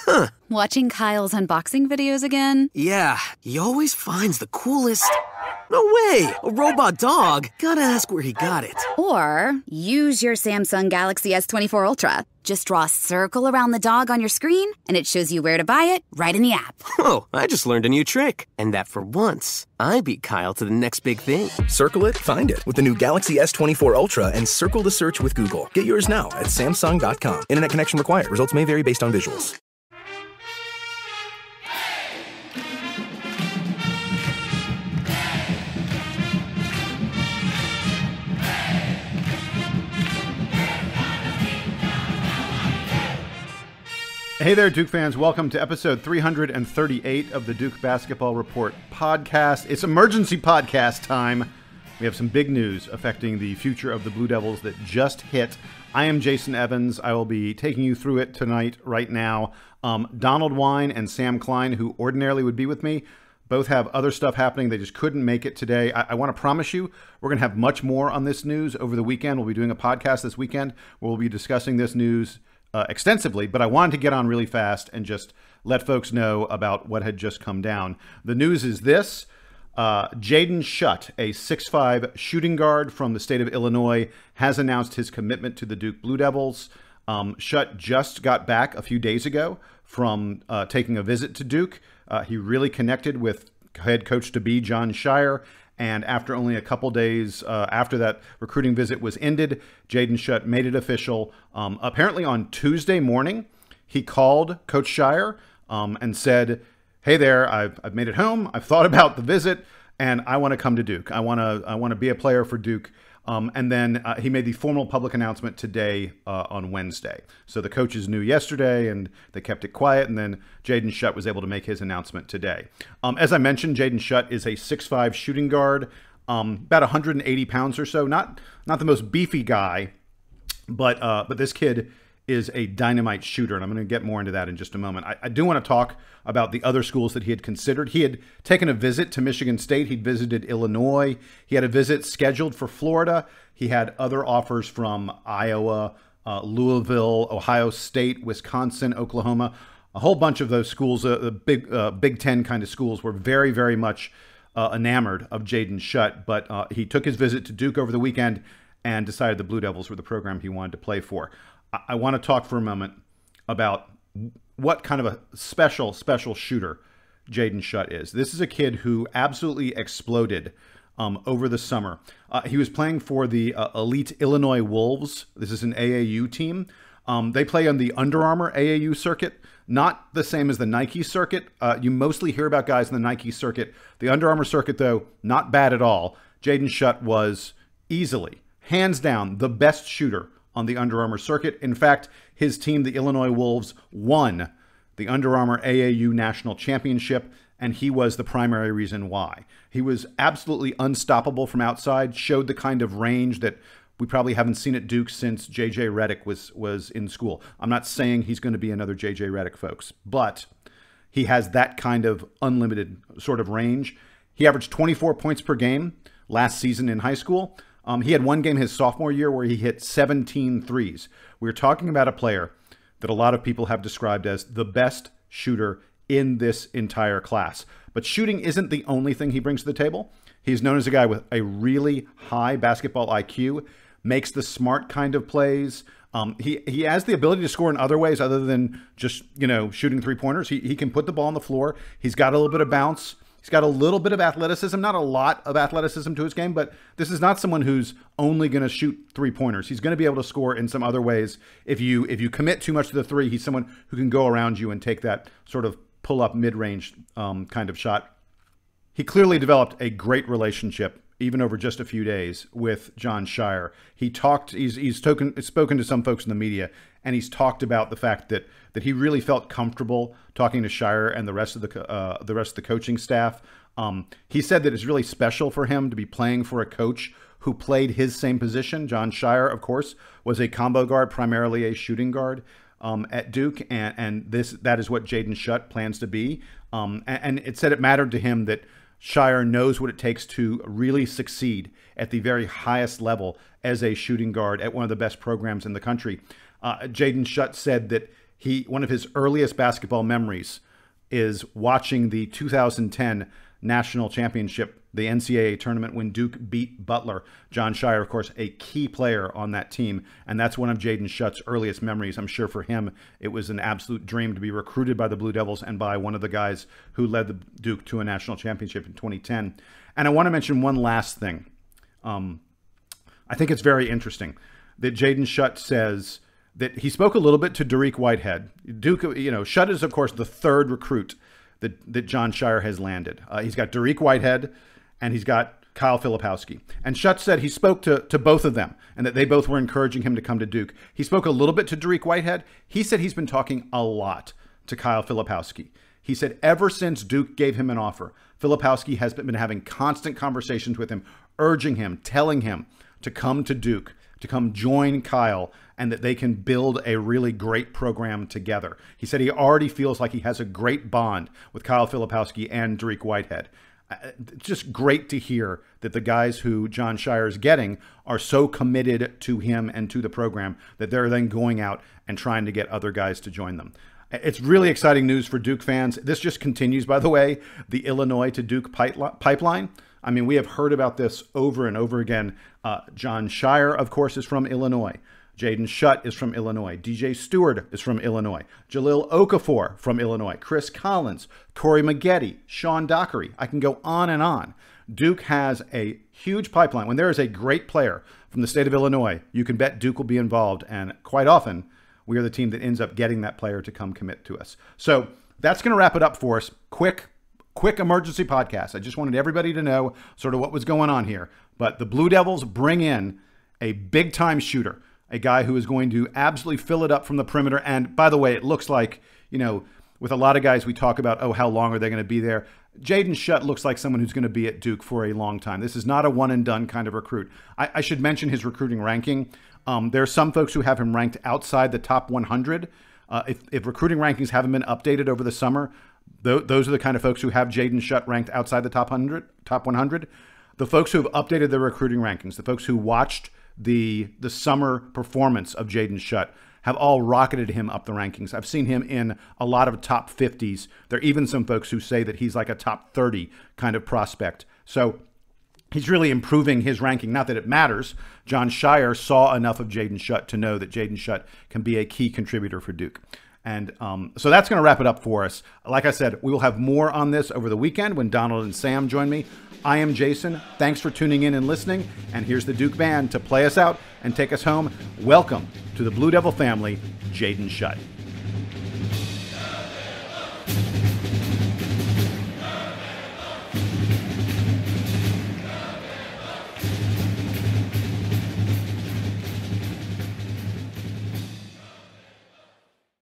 Huh. Watching Kyle's unboxing videos again? Yeah, he always finds the coolest... No way! A robot dog? Gotta ask where he got it. Or use your Samsung Galaxy S24 Ultra. Just draw a circle around the dog on your screen, and it shows you where to buy it right in the app. Oh, I just learned a new trick. And that for once, I beat Kyle to the next big thing. Circle it, find it with the new Galaxy S24 Ultra and circle the search with Google. Get yours now at Samsung.com. Internet connection required. Results may vary based on visuals. Hey there, Duke fans. Welcome to episode 338 of the Duke Basketball Report podcast. It's emergency podcast time. We have some big news affecting the future of the Blue Devils that just hit. I am Jason Evans. I will be taking you through it tonight, right now. Donald Wine and Sam Klein, who ordinarily would be with me, both have other stuff happening. They just couldn't make it today. I want to promise you, we're going to have much more on this news over the weekend. We'll be doing a podcast this weekend where we'll be discussing this news extensively, but I wanted to get on really fast and just let folks know about what had just come down. The news is this. Jaden Schutt, a 6'5" shooting guard from the state of Illinois, has announced his commitment to the Duke Blue Devils. Schutt just got back a few days ago from taking a visit to Duke. He really connected with head coach-to-be Jon Scheyer. And after only a couple days after that recruiting visit was ended, Jaden Schutt made it official. Apparently on Tuesday morning, he called Coach Scheyer and said, "Hey there, I've made it home. I've thought about the visit, and I want to come to Duke. I want to be a player for Duke." And then he made the formal public announcement today on Wednesday. So the coaches knew yesterday, and they kept it quiet. And then Jaden Schutt was able to make his announcement today. As I mentioned, Jaden Schutt is a 6'5" shooting guard, about 180 pounds or so. Not the most beefy guy, but this kid is a dynamite shooter, and I'm going to get more into that in just a moment. I do want to talk about the other schools that he had considered. He had taken a visit to Michigan State. He'd visited Illinois. He had a visit scheduled for Florida. He had other offers from Iowa, Louisville, Ohio State, Wisconsin, Oklahoma. A whole bunch of those schools, the Big Ten kind of schools, were very, very much enamored of Jaden Schutt. But he took his visit to Duke over the weekend and decided the Blue Devils were the program he wanted to play for. I want to talk for a moment about what kind of a special shooter Jaden Schutt is. This is a kid who absolutely exploded over the summer. He was playing for the elite Illinois Wolves. This is an AAU team. They play on the Under Armour AAU circuit, not the same as the Nike circuit. You mostly hear about guys in the Nike circuit. The Under Armour circuit, though, not bad at all. Jaden Schutt was easily, hands down, the best shooter on the Under Armour circuit. In fact, his team, the Illinois Wolves, won the Under Armour AAU National Championship, and he was the primary reason why. He was absolutely unstoppable from outside, showed the kind of range that we probably haven't seen at Duke since J.J. Redick was in school. I'm not saying he's going to be another J.J. Redick, folks, but he has that kind of unlimited sort of range. He averaged 24 points per game last season in high school. He had one game his sophomore year where he hit 17 threes. We're talking about a player that a lot of people have described as the best shooter in this entire class. But shooting isn't the only thing he brings to the table. He's known as a guy with a really high basketball IQ, makes the smart kind of plays. He has the ability to score in other ways other than just, shooting three-pointers. He can put the ball on the floor. He's got a little bit of bounce. He's got a little bit of athleticism, not a lot of athleticism to his game, but this is not someone who's only going to shoot three-pointers. He's going to be able to score in some other ways. If you commit too much to the three, he's someone who can go around you and take that sort of pull-up mid-range kind of shot. He clearly developed a great relationship, even over just a few days, with Jon Scheyer. He's spoken to some folks in the media, and he's talked about the fact that he really felt comfortable talking to Scheyer and the rest of the coaching staff. He said that it's really special for him to be playing for a coach who played his same position. Jon Scheyer, of course, was a combo guard, primarily a shooting guard at Duke, and that is what Jaden Schutt plans to be. And it said it mattered to him that Scheyer knows what it takes to really succeed at the very highest level as a shooting guard at one of the best programs in the country. Jaden Schutt said that One of his earliest basketball memories is watching the 2010 national championship, the NCAA tournament, when Duke beat Butler. Jon Scheyer, of course, a key player on that team, and that's one of Jaden Schutt's earliest memories. I'm sure for him, it was an absolute dream to be recruited by the Blue Devils and by one of the guys who led the Duke to a national championship in 2010. And I want to mention one last thing. I think it's very interesting that Jaden Schutt says that he spoke a little bit to Dariq Whitehead. Duke, Schutt is, of course, the third recruit that Jon Scheyer has landed. He's got Dariq Whitehead and he's got Kyle Filipowski. And Schutt said he spoke to both of them and that they both were encouraging him to come to Duke. He spoke a little bit to Dariq Whitehead. He said he's been talking a lot to Kyle Filipowski. He said ever since Duke gave him an offer, Filipowski has been having constant conversations with him, urging him, telling him to come to Duke, to come join Kyle, and that they can build a really great program together. He said he already feels like he has a great bond with Kyle Filipowski and Dariq Whitehead. It's just great to hear that the guys who Jon Scheyer is getting are so committed to him and to the program that they're then going out and trying to get other guys to join them. It's really exciting news for Duke fans. This just continues, by the way, the Illinois to Duke pipeline. I mean, we have heard about this over and over again. Jon Scheyer, of course, is from Illinois. Jaden Schutt is from Illinois. DJ Stewart is from Illinois. Jahlil Okafor from Illinois. Chris Collins, Corey Maggette, Sean Dockery. I can go on and on. Duke has a huge pipeline. When there is a great player from the state of Illinois, you can bet Duke will be involved. And quite often, we are the team that ends up getting that player to come commit to us. So that's going to wrap it up for us. Quick emergency podcast. I just wanted everybody to know sort of what was going on here. But the Blue Devils bring in a big-time shooter, a guy who is going to absolutely fill it up from the perimeter. And by the way, it looks like, with a lot of guys we talk about, how long are they going to be there? Jaden Schutt looks like someone who's going to be at Duke for a long time. This is not a one-and-done kind of recruit. I should mention his recruiting ranking. There are some folks who have him ranked outside the top 100. If recruiting rankings haven't been updated over the summer, those are the kind of folks who have Jaden Schutt ranked outside the top 100. The folks who have updated their recruiting rankings, the folks who watched the summer performance of Jaden Schutt, have all rocketed him up the rankings. I've seen him in a lot of top 50s. There are even some folks who say that he's like a top 30 kind of prospect. So he's really improving his ranking. Not that it matters. Jon Scheyer saw enough of Jaden Schutt to know that Jaden Schutt can be a key contributor for Duke. And so that's going to wrap it up for us. Like I said, we will have more on this over the weekend when Donald and Sam join me. I am Jason. Thanks for tuning in and listening. And here's the Duke Band to play us out and take us home. Welcome to the Blue Devil family, Jaden Schutt.